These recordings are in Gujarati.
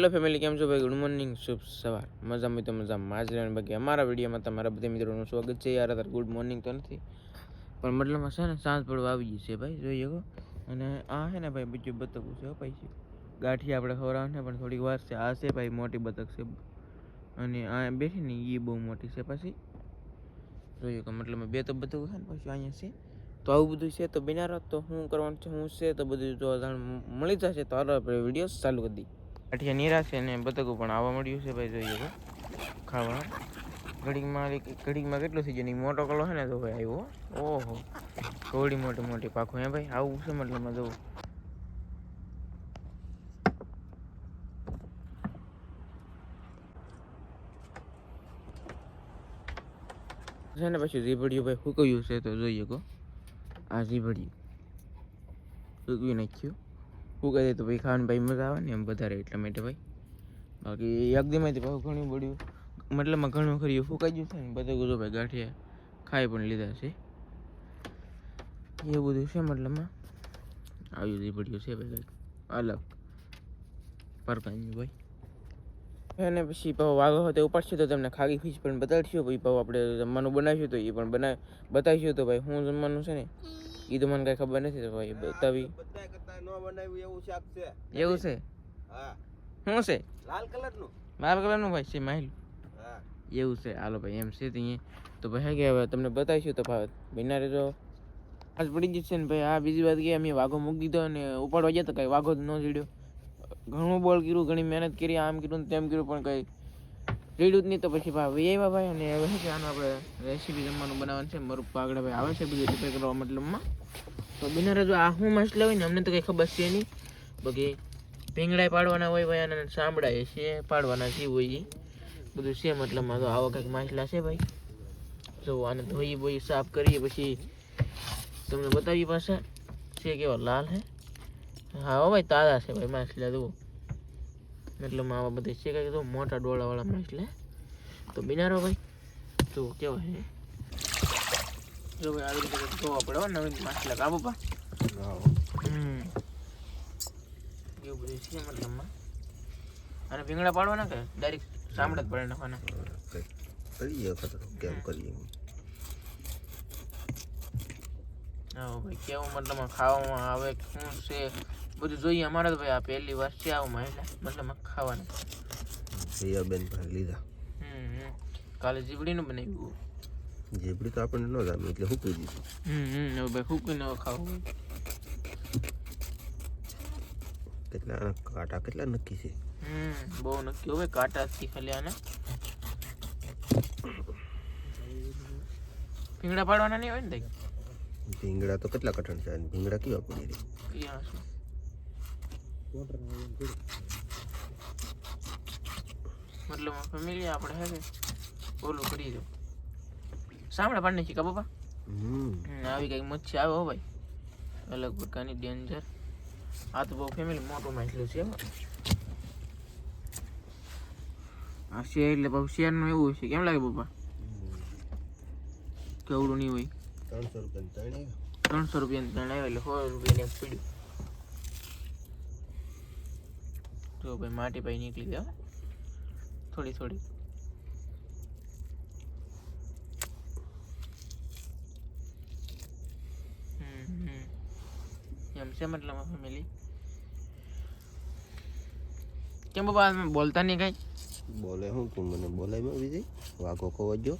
હેલો ફેમિલી, કેમ છો ભાઈ? ગુડ મોર્નિંગ, શુભ સવાર. મજામાં તો મજામાં જ રહેવાનું. બાકી અમારા વિડીયોમાં તમારા બધા મિત્રોનું સ્વાગત છે. યાર અત્યારે ગુડ મોર્નિંગ તો નથી, પણ મતલબમાં છે ને સાંજ પડવા આવી ગઈ છે ભાઈ, જોઈએ ગો. અને આ છે ને ભાઈ બીજું બતકું છે ભાઈ, ગાંઠી આપણે ખવડાવવાનું છે પણ થોડીક વાર છે. આ છે ભાઈ મોટી બતક છે, અને આ બેઠી ને એ બહુ મોટી છે. પછી જોઈએ કે મતલબ બે તો બતકો છે ને પછી અહીંયા છે. તો આવું બધું છે, તો બિના તો શું કરવાનું છે, શું છે તો બધું જો મળી જશે. તો હાલો આપણે વિડીયો ચાલુ કરી દઈએ. ગાંઠિયા નીરા છે ને બતકું પણ આવવા મળ્યું છે ભાઈ, જોઈએ ખાવા. ઘડીકમાં કેટલું થઈ જાય, મોટો કલો છે ને તો ભાઈ આવ્યો. ઓહો, થોડી મોટી મોટી પાખો હે ભાઈ, આવું છે મતલબમાં જવું છે ને. પછી ઝીભડિયું ભાઈ ફૂકવ્યું છે, તો જોઈએ કહો આ ઝીભડિયું ફૂકવી નાખ્યું. ફૂકાઈ જાય તો ભાઈ ખાવાની ભાઈ મજા આવે ને એમ વધારે, એટલા માટે ભાઈ. બાકી એકદમથી ભાઈ ઘણું બધું મતલબમાં ઘણું ખરી ફૂકાઈ ગયું છે ને બધું. જો ભાઈ ગાંઠિયા ખાઈ પણ લીધા છે, એવું બધું છે મતલબમાં. આવ્યું ઝીભડિયું છે ભાઈ કંઈક અલગ પ્રકારનું ભાઈ. અને પછી ભાવ વાઘો હતો ઉપાડશે તો તમને ખાગી ફીસ પણ બતાડશું. પછી ભાવ આપણે જમવાનું બનાવીશું તો એ પણ બતાવીશું. તો ભાઈ શું જમવાનું છે ને એ તો મને કઈ ખબર નથી, તો ભાઈ બતાવી. એવું છે? શું છે? લાલ કલરનું ભાઈ છે માહિલ. એવું છે? હાલો ભાઈ એમ છે તો ભાઈ કે હવે તમને બતાવીશું. તો ભાઈ બિના રેજો આજ પડી જશે ને ભાઈ. આ બીજી વાત કે અમે વાઘો મૂકી દીધો અને ઉપાડવા ગયા તો કઈ વાઘો જ ન જીડ્યો. ઘણું બોલ કર્યું, ઘણી મહેનત કરી, આમ કર્યું તેમ કર્યું, પણ કઈ રીડ્યું જ નહીં. તો પછી ભાઈ આવ્યા ભાઈ, અને હવે છે આનું આપણે રેસીપી જમવાનું બનાવવાનું છે. મરું પાગડા ભાઈ આવે છે બધું રિપેર કરવા મતલબમાં. તો બિના રેજો આ શું માછલા હોય ને અમને તો કઈ ખબર છે નહીં. બાકી ભીંગડા પાડવાના હોય ભાઈ, અને સાંભળા છે પાડવાના છે હોય બધું છે મતલબમાં. તો આવા કંઈક માછલા છે ભાઈ. જો આને ધોઈ બોઈ સાફ કરીએ પછી તમને બતાવીએ પાછા છે કેવા લાલ હે. હા ભાઈ તાજા છે ભાઈ માછલા. જુઓ મતલબ આવા બધા છે કંઈક તો મોટા ડોળાવાળા માછલા. તો બિનારો ભાઈ તો કેવા છે જો ભાઈ, આવી રીતે જોવા પડે નવીન માછલા કા પપ્પા. એવું બધું છે મતલબમાં. અને ભીંગડા પાડવાના કે ડાયરેક્ટ સાંભળે જ પડે નાખવાના કરીએ કેમ કરીએ. હા ભાઈ કેવું મતલબમાં ખાવામાં આવે શું છે બધું જોઈએ. અમારે તો ભાઈ આ પહેલી વાર છે આવું મતલબમાં ખાવાનું. બેન પાસે લીધા. કાલે જીબડીનું બનાવ્યું. જીબડી તો આપણને ન જામે એટલે હૂકવી દીધું. હવે ભાઈ હૂકવીને ખાવું. કેટલા કાંટા કેટલા નક્કી છે. બહુ નક્કી હોય કાંટાથી ખાલી. આને ભીંગડા પાડવાના નહીં હોય ને ભાઈ. ભીંગડા તો કેટલા કઠણ છે, ભીંગડા કેવા પડી રહી. મતલબ ફેમિલી આપણે હે કે ઓલું કરી દો સાંભળા પાડ નાખી કા બાપા. આવી કઈક મચ્છી આવે હો ભાઈ, અલગ પ્રકારની ડેન્જર. આ તો બહુ ફેમિલી મોટું માછલું છે. આ શેર એટલે બહુ શેરનું એવું છે. કેમ લાગે બાપા? કેવડું નહીં હોય. 300 રૂપિયાનું ત્રણ આવ્યા એટલે 100 રૂપિયાની એક પીડ્યું. જો ભાઈ માટી ભાઈ નીકળી જાય થોડી થોડી. એમ છે મતલબ ફેમિલી. કેમ બાબા બોલતા નહીં કઈ? બોલે હું તું મને બોલાય વિજય. વાઘો ખોવાજો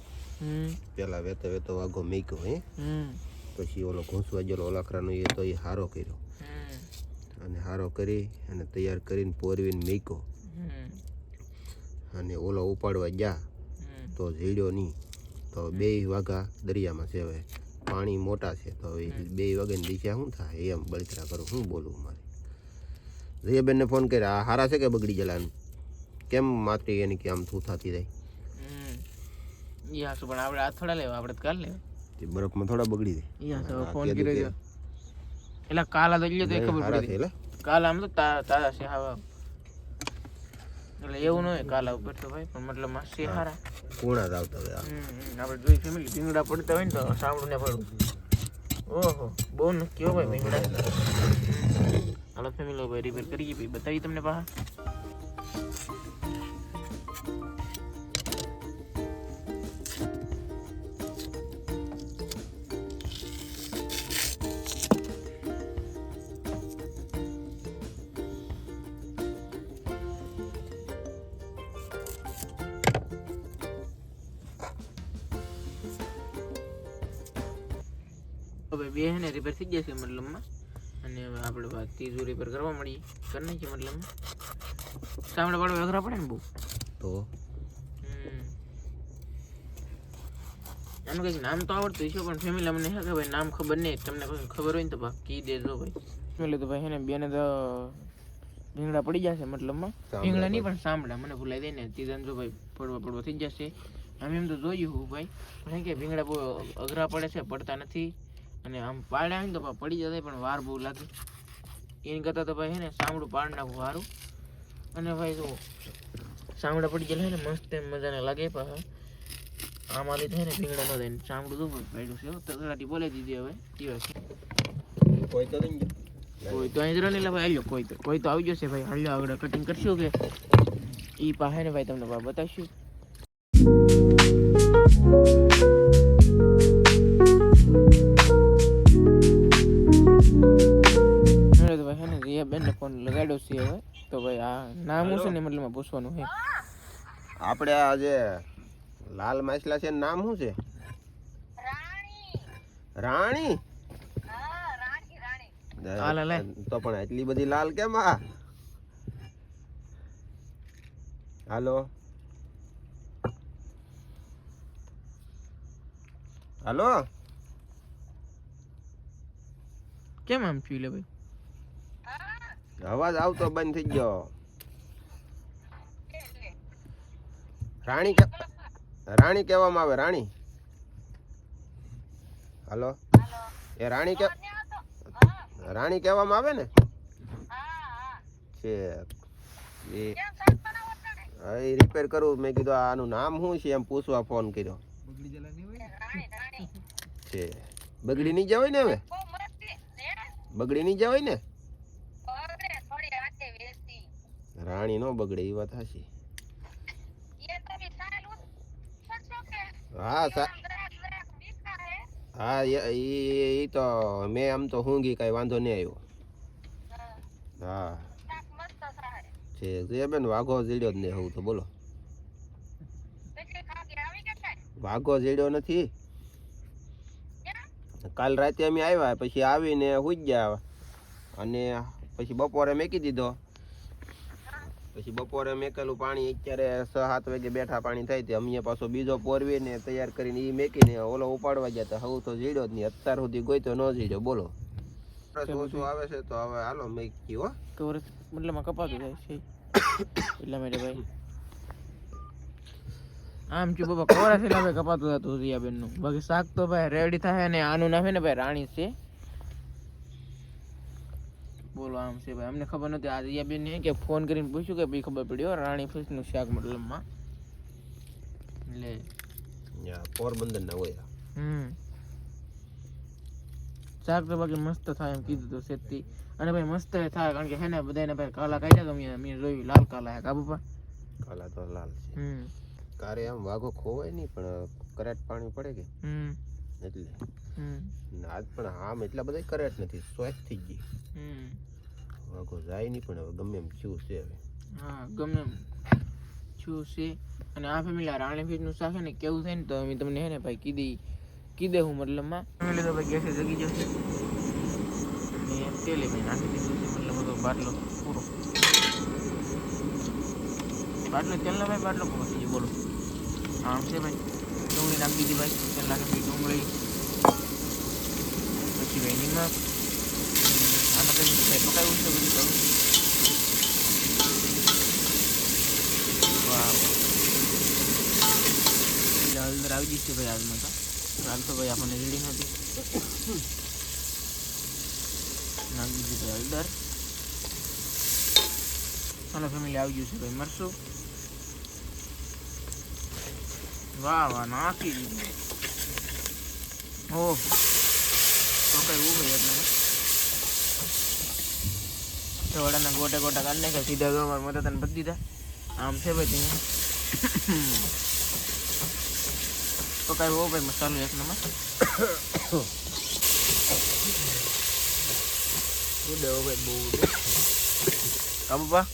પેલા વેતો વાઘો મેક્યો હે. પછી ઓલો ઘૂંસવા ગયેલો ઓલાખરાનો એ તો એ હારો કર્યો, અને હારો કરી અને તૈયાર કરીને પોરવીને મેક્યો. અને ઓલો ઉપાડવા ગયા તો ઝીડ્યો નહીં. તો 2 વાઘા દરિયામાં છે. હવે પાણી મોટા છે તો હવે 2 વાગ્યાની દિશા શું થાય એમ બળતરા કરું. શું બોલવું મારે? જયાબેનને ફોન કર્યા. આ હારા છે કે બગડી ગયેલા? કેમ માત્રી એની કે આમ થૂ થતી જાય? પણ આપણે આ થોડા લેવા, આપણે કાલ લેવા. બરફમાં થોડા બગડી જાય. ફોન કર્યો એટલે કાલા તો તો ખબર પડી. કાલા આમ તો તાજા છે હા. એટલે એવું ન હોય કાલા ઉપર તો ભાઈ, પણ મતલબ છે હારા કોણા જ આવતા હોય. આપણે જોઈ ફેમિલી ભીંગડા પડતા હોય ને તો સાંભળું ને પડવું. ઓહો બહુ નક્કી હો ભાઈ ભીંગડા. હાલો ફેમિલી ભાઈ રિપેર કરીએ પછી બતાવી તમને પાછા. બે હે ને રિપેર થઈ જશે મતલબમાં. અને હવે આપણે વાત ત્રીજું રિપેર કરવા મળીએ કરી નાખીએ મતલબમાં. સામડા પાડવા અઘરા પડે ને બહુ તો એનું કંઈક નામ તો આવડતું છે પણ ફેમિલી અમને હે કે ભાઈ નામ ખબર નહીં. તમને કોઈ ખબર હોય ને તો કહી દેજો ભાઈ. ફેમિલી તો ભાઈ હે ને બેને તો ભીંગડા પડી જશે મતલબમાં. ભીંગડા નહીં પણ સાંભળા મને ભૂલાઈ દે ને તીધન જો ભાઈ પડવા થઈ જશે. અમે એમ તો જોયું હું ભાઈ પણ કે ભીંગડા બહુ અઘરા પડે છે, પડતા નથી. અને આમ પાડ્યા ને તો પડી જતા પણ વાર બહુ લાગે. એની કરતાં તો ભાઈ હે ને સાંભળું પાડ નાખવું સારું. અને ભાઈ જો સાંભળા પડી ગયેલા ને મસ્ત એમ મજાને લાગે પાછા. આમાં લીધે ને ભીંગડા ન થાય સાંભળું તો પડ્યું છે તો તલાટી બોલાવી દીધી. હવે દિવસ કોઈ તો નહીં, કોઈ તો અહીં જ નહીં ભાઈ. હાલ્યો કોઈ તો આવી જશે ભાઈ. હાલ્યો આગળ કટિંગ કરશું કે એ પાસે ને ભાઈ તમને બતાવીશું. તો ભાઈ હે ને રિયાબેનને ફોન લગાડ્યો છે હવે. તો ભાઈ આ નામ શું છે ને મતલબ પૂછવાનું છે આપણે આ જે લાલ માછલા છે નામ શું છે? રાણી. તો પણ એટલી બધી લાલ કેમ? હાલો હાલો કેમ આમ થયું લે ભાઈ? અવાજ આવતો બંધ થઈ ગયો. રાણી કહેવામાં આવે. રાણી. હાલો એ રાણી કહેવામાં આવે ને છે એ રિપેર કરું. મેં કીધું આનું નામ શું છે એમ પૂછવા ફોન કર્યો છે. બગડી નહીં જવાય ને? હવે બગડી નહીં જવાય ને? રાણી નો બગડે એ વાત હાચી. હા એ તો મેં આમ તો ઊંઘી કઈ વાંધો નહીં આવ્યો. હા છે બેન વાઘો જીડ્યો જ નહીં હું તો બોલો. વાઘો જીડ્યો નથી. કાલ રાતે અમે આવ્યા પછી આવીને હુઈ ગયા અને પછી બપોરે મેકી દીધો. પછી બપોરે મેકેલું પાણી અત્યારે 6-7 વાગે બેઠા પાણી થાય તે અમે પાછો બીજો પોરવીને તૈયાર કરીને એ મેકીને ઓલો ઉપાડવા ગયા હતા. હવે તો જીડ્યો જ નહીં. અત્યાર સુધી કોઈ તો ન જીડ્યો બોલો. શું આવે છે તો હવે હાલો મેકી હો કવર મતલબ કપાતું જાય છે એટલા માટે ભાઈ આમ છું બાબા કવર છે એટલે કપાતું હતું રિયાબેન નું. બાકી શાક તો ભાઈ રેડી થાય ને આનું નામ છે ને ભાઈ રાણી છે. બોલો આમ છે ભાઈ અમને ખબર નથી. આ રિયાબેન ને કે ફોન કરીને પૂછ્યું કે ભાઈ ખબર પડી રાણી ફિશ નું શાક મતલબમાં એટલે પોરબંદર ના હોય. શાક તો બાકી મસ્ત થાય એમ કીધું તો સેતી. અને ભાઈ મસ્ત થાય કારણ કે હે ને બધાને ભાઈ કાલા કાઢ્યા તો મેં જોયું લાલ કાલા હે કાબુ પા કાલા તો લાલ છે. કારે આમ વાઘો ખોવાય નહીં પણ કરેટ પાણી પડે કે એટલે આજ પણ આમ એટલા બધા કરેટ નથી. સ્વેચ થઈ ગઈ વાઘો જાય નહીં પણ હવે ગમે એમ છું છે. હવે હા ગમે એમ છું છે. અને આ ફેમિલી રાણી ફિશ નું શાક છે ને કેવું થાય ને તો અમે તમને હે ને ભાઈ કીધે હું મતલબમાં ફેમિલી તો ભાઈ ગેસે જગી જશે અને તેલે ભાઈ નાખી દીધું છે મતલબ તો બાટલો પૂરો. બાટલો તેલનો ભાઈ બાટલો પૂરો થઈ ગયો બોલો. આમ છે ભાઈ ડુંગળી નાખી દીધી ભાઈ. તેલ નાખી ડુંગળી પછી ભાઈ નિમક આમાં કંઈ ભાઈ પકાવ્યું છે બધું કરું. વાહ એટલે હળદર આવી જશે ભાઈ. હાલમાં તો હાલ તો ભાઈ આપણને રેડી નથી. નાખી દીધી ભાઈ હળદર. હાલો ફેમિલી આવી ગયું છે ભાઈ મરચું. વાહ વાહ નાખી દીધું. ઓહ તો કઈ ઉભે એટલે વડાના ગોટા ગોટા કાઢી નાખ્યા સીધા ગરમ મદદ તને બધી દીધા. આમ છે ભાઈ ત્યાં તો કઈ હો ભાઈ મસાલો એક નંબર ઉડે હો ભાઈ બહુ ઉડે કાબુપા.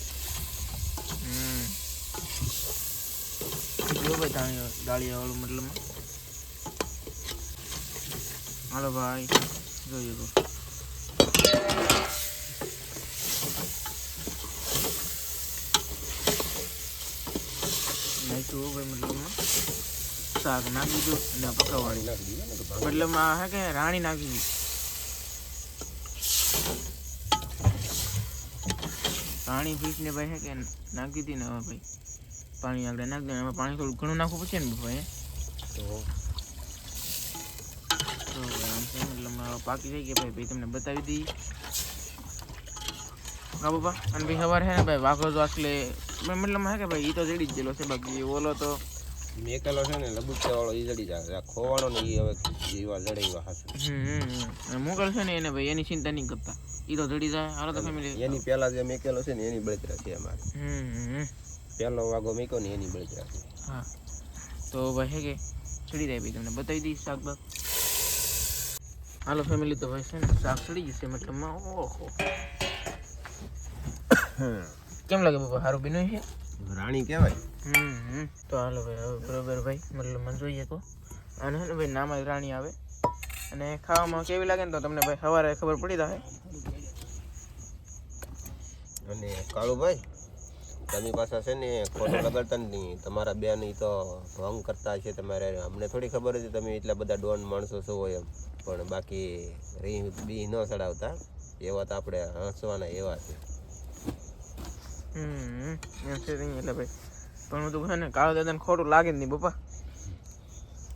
જો ભાઈ દાળિયા વાળું મતલબ હાલો ભાઈ જોઈએ તો નાખ્યું ભાઈ મતલબમાં શાક નાખી દીધું અને પકાવવાની મતલબમાં હે કે રાણી નાખી દીધી પાણી ફીસને ભાઈ હે કે નાખી હતી ને હવે ભાઈ પાણી આગળ નાખી દે એમાં પાણી થોડું ઘણું નાખવું પડશે ને ભાઈ તો આમ છે મતલબ પાકી થઈ ગયા ભાઈ તમને બતાવી દઈ હા બાપા અને ભાઈ સવારે હે ને ભાઈ વાઘો તો આટલે મતલબ હે કે ભાઈ એ તો જડી જ ગયેલો છે બાકી ઓલો તો મેકેલો છે ને લબુચા વાળો ઈ જડી જાય ખોવાણો ને ઈ હવે જીવા જડે એવા હાસે મોકલ છે ને એને ભાઈ એની ચિંતા નહીં કરતા ઈ તો જડી જાય હાલો તો ફેમિલી એની પહેલા જે મેકેલો છે ને એની બળતરા છે અમારે પહેલો વાઘો મેક્યો ને એની બળતરા છે હા તો ભાઈ હે કે ચડી જાય ભાઈ તમને બતાવી દઈશ શાકભાગ હાલો ફેમિલી તો ભાઈ છે ને શાક ચડી જશે મતલબમાં ઓહો કેમ લાગે બાપા સારું બીનું છે રાણી કહેવાય તો હાલો ભાઈ હવે બરોબર ભાઈ મતલબ મને જોઈએ તો અને ને ભાઈ નામ જ રાણી આવે અને ખાવામાં કેવી લાગે ને તો તમને ભાઈ સવારે ખબર પડી જાય અને કાળુભાઈ તમે પાછા છે ને ખોટું લગાડતા નહીં તમારા બેન ઈ તો ભંગ કરતા છે તમારે અમને થોડી ખબર હતી તમે એટલા બધા ડોન માણસો છો એમ પણ બાકી રીહ બી ન ચડાવતા એવા તો આપણે હસવાના એવા છે એમ છે નહીં એટલે ભાઈ પણ હું તો છે ને કાળો દાદાને ખોટું લાગે જ નહીં પપ્પા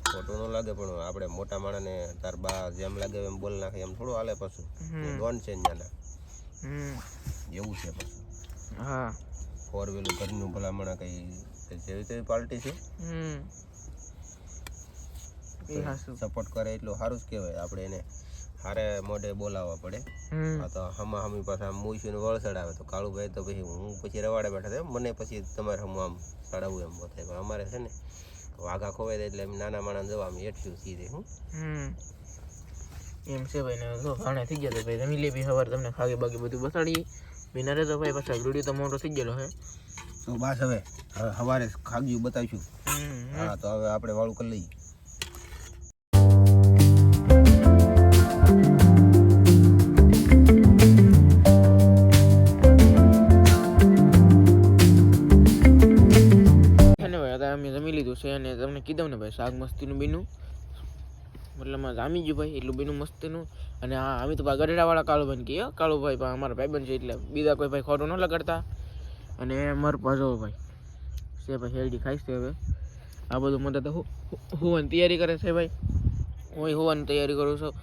ખોટું ન લાગે પણ આપણે મોટા માણસને તાર બા જેમ લાગે એમ બોલ નાખે એમ થોડું હાલે પાછું ડોન છે ત્યાંના એવું છે પાછું હા 4 વ્હીલર ઘરનું ભલામણ કઈ જેવી તેવી પાર્ટી છે સપોર્ટ કરે એટલું સારું જ કહેવાય આપણે એને હારે મોઢે બોલાવવા પડે આ તો હમા હમી પાછા આમ મૂછીને વળ ચડાવે તો કાળુભાઈ તો પછી હું પછી રવાડે બેઠા થાય મને પછી તમારે હમ આમ ચડાવવું એમ થાય પણ અમારે છે ને વાઘા ખોવાય જાય એટલે નાના માણસ જવા આમ એઠ્યું સીધે એમ છે ભાઈ ને જો ખાણે થઈ ગયા તો ભાઈ જમી લે બી સવારે તમને ખાગે બાકી બધું બતાડીએ બિના રે તો ભાઈ પાછા વિડીયો તો મોટો થઈ ગયેલો હે તો બસ હવે સવારે ખાગ્યું બતાવીશું હા તો હવે આપણે વાળું કરી લઈએ અમે જમી લીધું છે અને તમને કીધું ને ભાઈ શાક મસ્તીનું બીનું મતલબ જામી ગયું ભાઈ એટલું બીનું મસ્તીનું અને હા અમે તો ભાઈ ગઢડાવાળા કાળુભાઈને કહીએ કાળુભાઈ પણ અમારા ભાઈબંધ છે એટલે બીજા કોઈ ભાઈ ખોટું ન લગાડતા અને મર પાછો ભાઈ છે ભાઈ હેલ્ડી ખાઈશ છે હવે આ બધું મદદ હોવાની તૈયારી કરે છે ભાઈ હું હોવાની તૈયારી કરું છું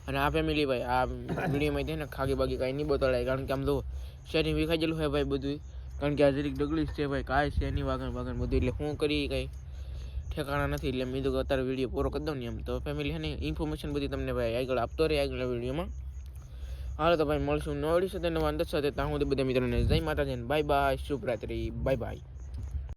અને આ ફેમિલી ભાઈ આ વિડીયોમાં છે ને ખાગી બાગી કાંઈ નહીં બતાડાય કારણ કે આમ તો શેરી વિખાઈ ગયેલું છે ભાઈ બધું કારણ કે આ જરીક ડગલીશ છે ભાઈ કાંઈ છે એની વાગણ બધું એટલે હું કરી કંઈ ઠેકાણા નથી એટલે મેં તો અત્યારે વિડીયો પૂરો કરી દઉં ને એમ તો ફેમિલી છે ને ઇન્ફોર્મેશન બધી તમને ભાઈ આગળ આપતો રહે આગળ વિડીયોમાં હાલો તો ભાઈ મળશું નવડી સાથે નવા અંદર સાથે ત્યાં સુધી બધા મિત્રોને જય માતાજી બાય બાય શુભરાત્રી બાય બાય